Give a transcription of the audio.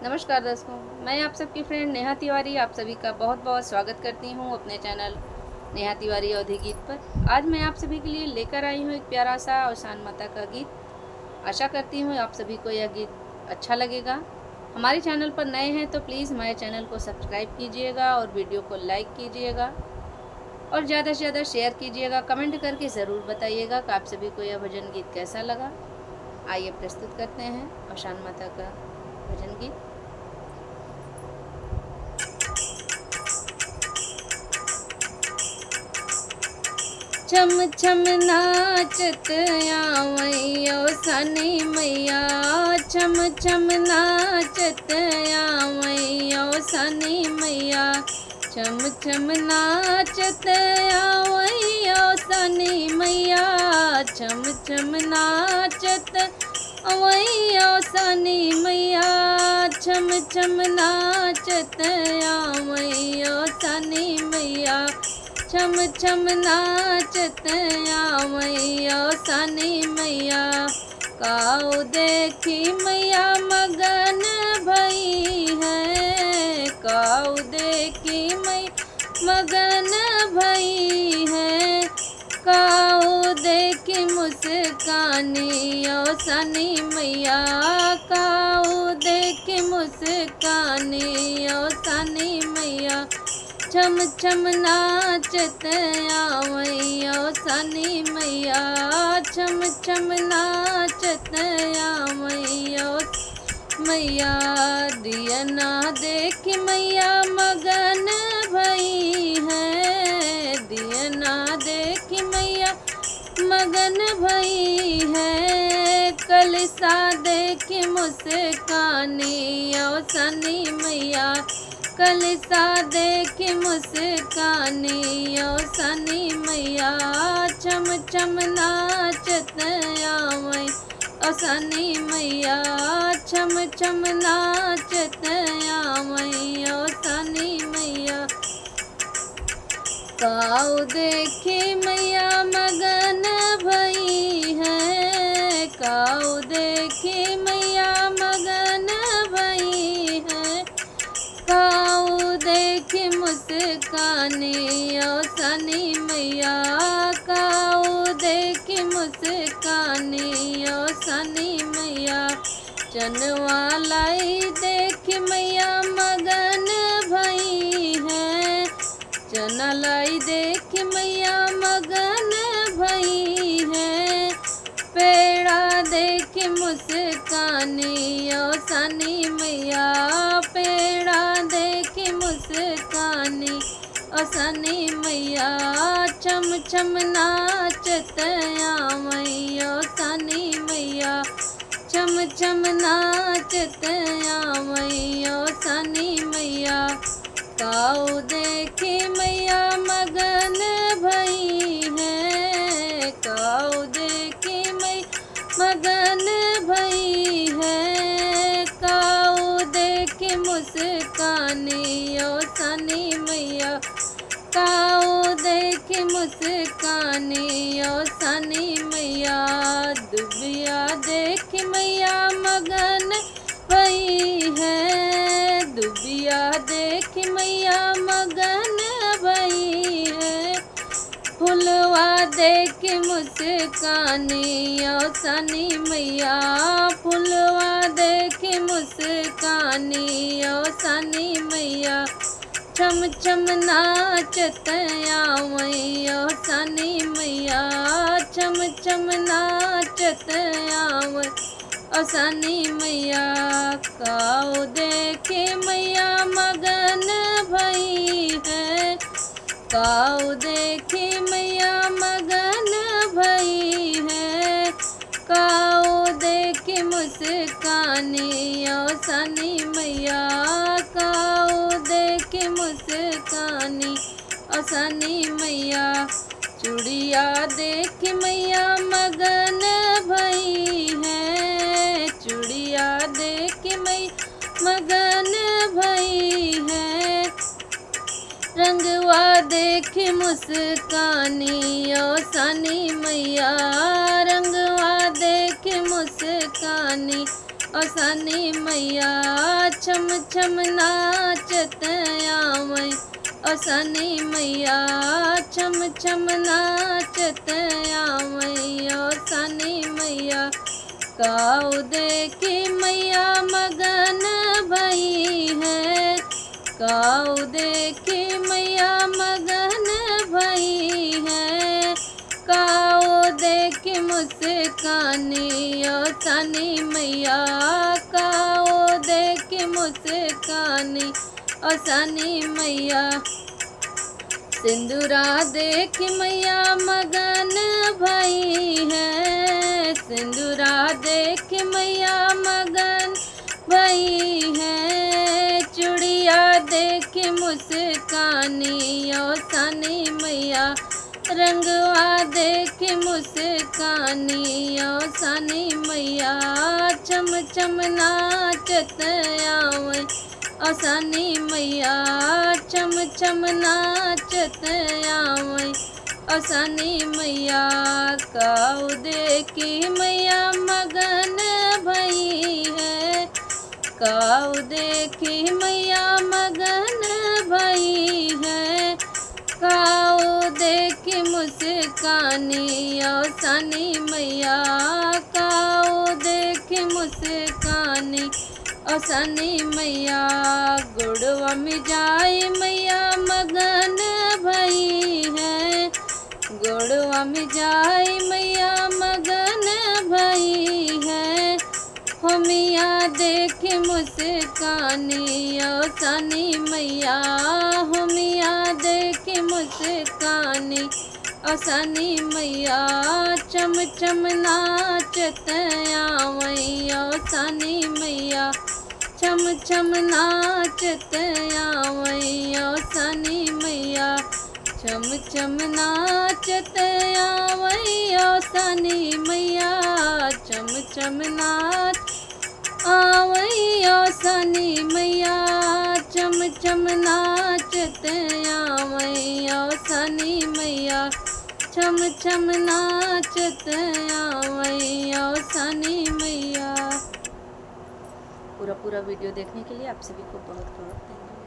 नमस्कार दोस्तों, मैं आप सबकी फ्रेंड नेहा तिवारी आप सभी का बहुत बहुत स्वागत करती हूँ अपने चैनल नेहा तिवारी अवधी गीत पर। आज मैं आप सभी के लिए लेकर आई हूँ एक प्यारा सा औसान माता का गीत। आशा करती हूँ आप सभी को यह गीत अच्छा लगेगा। हमारे चैनल पर नए हैं तो प्लीज़ हमारे चैनल को सब्सक्राइब कीजिएगा और वीडियो को लाइक कीजिएगा और ज़्यादा से ज़्यादा शेयर कीजिएगा। कमेंट करके ज़रूर बताइएगा कि आप सभी को यह भजन गीत कैसा लगा। आइए प्रस्तुत करते हैं औसान माता का भजन गीत। छम छम नाचत आवैयो सनी मैया, छम छम नाचत आवैयो सनी मैया, छम छम नाचत आवैयो सनी मैया, छम छम नाचत आवैयो सनी मैया, छम छम नाचत आवैयो सनी मैया, छम छम नाचत आवैयो सनी मैया। काऊ देखी मैया मगन भई है, काऊ देखी मैया मगन भई है, काऊ देखी मुस्कानी ओ सनी मैया, काऊ देखी मुस्कानी ओ सनी मैया, छम छम नाचत आवैयो सनी मैया, छम छम नाचत आवैयो मैया। दियना देख मैया मगन भई है, दियना देख मैया मगन भई है, कलसा देख मुस्कानी ओ सनी मैया, कलसा देख मुस्कानी ओ सनी मैया, छम छम नाचत आवै ओ सनी मैया, छम छम नाचत आवै ओ सनी मैया। काऊ देखे मैया मगन भई है, काऊ देखे मैया मगन भई है, काऊ देख मुस्कानी ओ सनी मैया, काऊ देख मुस्कानी ओ सनी मैया। चनवा लाई देख मैया मगन भई है, चना लाई देख मैया मगन भई है, पेड़ा देख मुस्कानी ओ सनी मैया, पेड़ा देख मुस्कानी ओ सनी मैया, छम छम नाचत आवैयो सनी मैया, छम छम नाचत आवैयो सनी मैया। काऊ देखे मैया मगन भई है, काऊ देखे मैया मगन भई है, काऊ देखे मुस्कानी ओ सनी मैया, काऊ देखे मुस्कानी ओ सनी मैया। दुबिया देख मैया मगन भई है, दुबिया देख मैया मगन भई है, फुलवा देख मुस्कानी ओ सनी मैया, फुलवा देख मुस्कानी ओ सनी मैया, छम छम नाचत आवैयो सनी मैया, छम छम नाचत आवै ओ सनी मैया। काऊ देखे मैया मगन भई है, काऊ देखे मैया मगन भई है, काऊ देखे मुस्कानी ओ सनी मैया, काऊ देखे मुस्कानी ओ सनी मैया। चूड़िया देख मैया मगन भई है, चूड़िया देख मैया मगन भई है, रंगवा देख मुस्कानी ओ सनी मैया, रंगवा देख मुस्कानी ओ सनी मैया, छम छम नाचत आवै ओसनी मैया छम छम नाचत आवै ओसनी मैया काऊ देखी मैया मगन भई है काऊ देखी मैया मगन भई है काऊ देखी मुस्कानी ओसनी मैया काऊ देखी मुस्कानी ओसनी मैया सिंदूरा देख मैया मगन भई है सिंदूरा देख मैया मगन भई है चूड़िया देख मुस्कानी ओसनी मैया रंगवा देख मुस्कानी ओसनी मैया छम छम नाचत आवै ओसनी मैया छम छम नाचत आवै ओसनी मैया काऊ देखी मैया मगन भई है काऊ देखी मैया मगन भई है काऊ देखी मुस्कानी ओसनी मैया काऊ देखी मुस्कानी ओसनी मैया गुड़वा में जाए मैया मगन भई है गुड़वा में जाए मैया मगन भई है होमिया देख मुस्कानी ओसनी मैया होमिया देख मुस्कानी ओसनी मैया छम छम नाचत आवै ओसनी मैया छम छम नाचत आवै ओसनी मैया छम छम नाचत आवै ओसनी मैया छम छम नाच आवै ओसनी मैया छम छम नाचत आवै ओसनी मैया छम छम नाचत आवै ओसनी मैया। पूरा वीडियो देखने के लिए आप सभी को बहुत बहुत धन्यवाद।